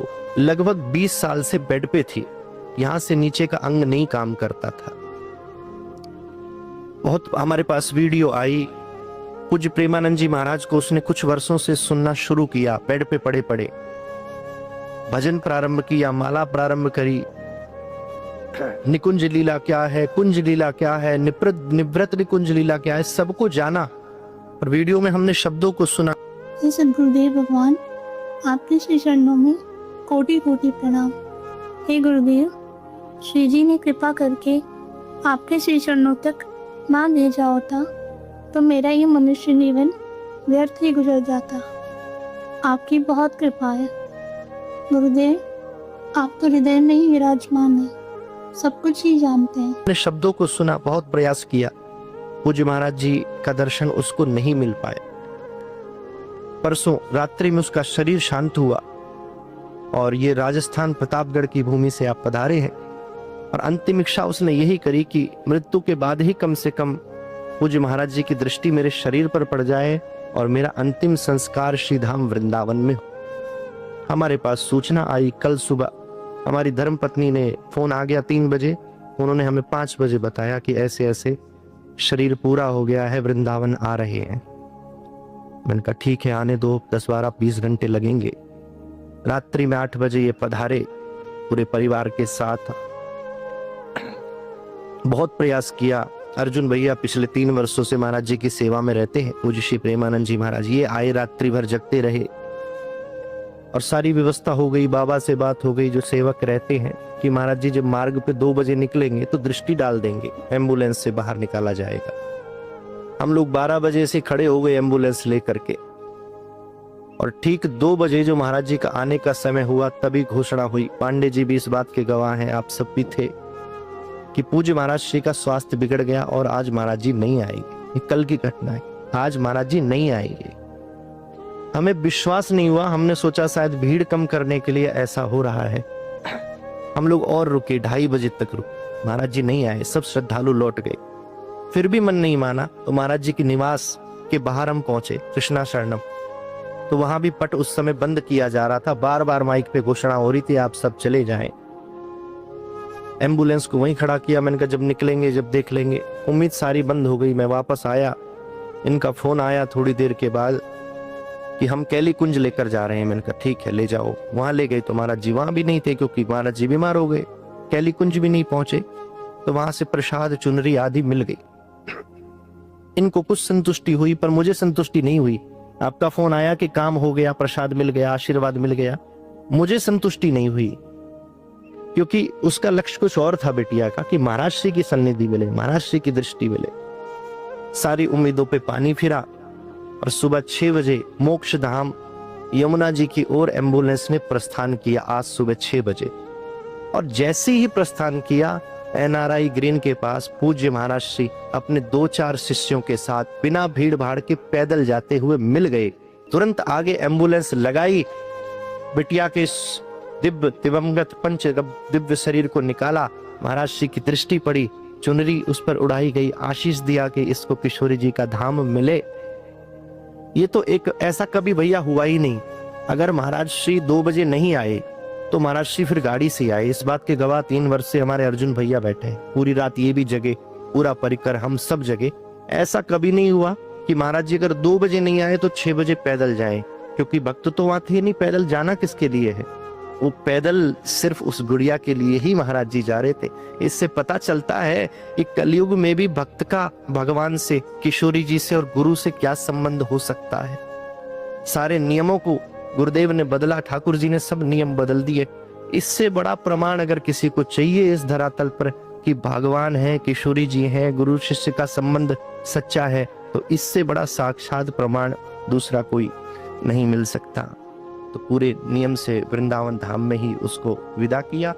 लगभग 20 साल से बेड पे थी। यहां से नीचे का अंग नहीं काम करता था। बहुत हमारे पास वीडियो आई। पूज्य प्रेमानंद जी महाराज को उसने कुछ वर्षों से सुनना शुरू किया। बेड पे पड़े पड़े भजन प्रारंभ किया, माला प्रारंभ करी। निकुंज लीला क्या है, कुंज लीला क्या है, निवृत्त निकुंज लीला क्या है, सबको जाना। और वीडियो में हमने शब्दों को सुना। सदगुरुदेव भगवान, आपके श्री चरणों में कोटि कोटि प्रणाम। हे गुरुदेव, श्री जी ने कृपा करके आपके श्री चरणों तक ना भेजा होता तो मेरा ये मनुष्य जीवन व्यर्थ ही गुजर जाता। आपकी बहुत कृपा है गुरुदेव। आप तो हृदय में ही विराजमान है, सब कुछ ही जानते हैं। हमने शब्दों को सुना, बहुत प्रयास किया। पूज्य महाराज जी का दर्शन उसको नहीं मिल पाए। परसों रात्रि में उसका शरीर शांत हुआ और ये राजस्थान प्रतापगढ़ की भूमि से आप पधारे हैं। और अंतिम इच्छा उसने यही करी कि मृत्यु के बाद ही कम से कम पूज्य महाराज जी की दृष्टि मेरे शरीर पर पड़ जाए और मेरा अंतिम संस्कार श्री धाम वृंदावन में हो। हमारे पास सूचना आई कल सुबह। हमारी धर्मपत्नी ने फोन आ गया 3 बजे। उन्होंने हमें 5 बजे बताया कि ऐसे ऐसे शरीर पूरा हो गया है, वृंदावन आ रहे हैं। मैंने कहा ठीक है, आने दो, 10, 12, 20 घंटे लगेंगे। रात्रि में 8 बजे ये पधारे पूरे परिवार के साथ। बहुत प्रयास किया। अर्जुन भैया पिछले 3 वर्षों से महाराज जी की सेवा में रहते हैं, पूज्य श्री प्रेमानंद जी महाराज। ये आए, रात्रि भर जगते रहे और सारी व्यवस्था हो गई। बाबा से बात हो गई, जो सेवक रहते हैं, कि महाराज जी जब मार्ग पे 2 बजे निकलेंगे तो दृष्टि डाल देंगे, एम्बुलेंस से बाहर निकाला जाएगा। हम लोग 12 बजे से खड़े हो गए एम्बुलेंस लेकर के। और ठीक 2 बजे जो महाराज जी का आने का समय हुआ, तभी घोषणा हुई। पांडे जी भी इस बात के गवाह हैं, आप सब भी थे, कि पूज्य महाराज श्री का स्वास्थ्य बिगड़ गया और आज महाराज जी नहीं आएंगे। ये कल की घटना है, आज महाराज जी नहीं आएंगे। हमें विश्वास नहीं हुआ। हमने सोचा शायद भीड़ कम करने के लिए ऐसा हो रहा है। हम लोग और रुके, 2:30 बजे तक रुके, महाराज जी नहीं आए। सब श्रद्धालु लौट गए। फिर भी मन नहीं माना तो महाराज जी के निवास के बाहर हम पहुंचे, कृष्णा शरणम। तो वहां भी पट उस समय बंद किया जा रहा था। बार बार माइक पे घोषणा हो रही थी, आप सब चले जाएं। एम्बुलेंस को वहीं खड़ा किया। मैंने कहा जब निकलेंगे, जब देख लेंगे। उम्मीद सारी बंद हो गई। मैं वापस आया, इनका फोन आया थोड़ी देर के बाद कि हम कैली कुंज लेकर जा रहे हैं। मैंने कहा ठीक है, ले जाओ। वहां ले गए तो महाराज जी वहां भी नहीं थे, क्योंकि महाराज जी बीमार हो गए। कैली कुंज भी नहीं पहुंचे। तो वहां से प्रसाद, चुनरी आदि मिल गई। इनको कुछ संतुष्टि हुई, पर मुझे संतुष्टि नहीं हुई। आपका फोन आया कि काम हो गया, प्रसाद मिल गया, आशीर्वाद मिल गया, मुझे संतुष्टि नहीं हुई, क्योंकि उसका लक्ष्य कुछ और था बिटिया का, कि महाराज श्री की सन्निधि मिले, महाराज श्री की दृष्टि मिले। सारी उम्मीदों पे पानी फिरा और सुबह 6 बजे मोक्ष धाम यमुना जी की ओर एम्बुलेंस ने प्रस्थान किया, आज सुबह 6 बजे। और जैसे ही प्रस्थान किया, NRI ग्रीन के पास पूज्य महाराज श्री अपने 2-4 शिष्यों के साथ बिना भीड़ भाड़ के पैदल जाते हुए मिल गए। तुरंत आगे एम्बुलेंस लगाई, बिटिया के दिव्य दिवंगत पंच दिव्य शरीर को निकाला। महाराज श्री की दृष्टि पड़ी, चुनरी उस पर उड़ाई गई, आशीष दिया कि इसको किशोरी जी का धाम मिले। ये तो एक ऐसा कभी भैया हुआ ही नहीं। अगर महाराज श्री 2 बजे नहीं आए तो महाराज श्री फिर गाड़ी से आए। इस बात के गवाह 3 वर्ष से हमारे अर्जुन भैया बैठे हैं। पूरी रात ये भी जगे, पूरा परिकर हम सब जगे। ऐसा कभी नहीं हुआ कि महाराज जी अगर 2 बजे नहीं आए तो 6 बजे पैदल जाएं, क्योंकि भक्त तो वहां थे नहीं। पैदल जाना किसके लिए है? वो पैदल सिर्फ उस गुड़िया के लिए ही महाराज जी जा रहे थे। इससे पता चलता है कि कलयुग में भी भक्त का भगवान से, किशोरी जी से और गुरु से क्या संबंध हो सकता है। सारे नियमों को गुरुदेव ने बदला, ठाकुर जी ने सब नियम बदल दिए। इससे बड़ा प्रमाण अगर किसी को चाहिए इस धरातल पर कि भगवान है, किशोरी जी हैं, गुरु शिष्य का संबंध सच्चा है, तो इससे बड़ा साक्षात प्रमाण दूसरा कोई नहीं मिल सकता। तो पूरे नियम से वृंदावन धाम में ही उसको विदा किया।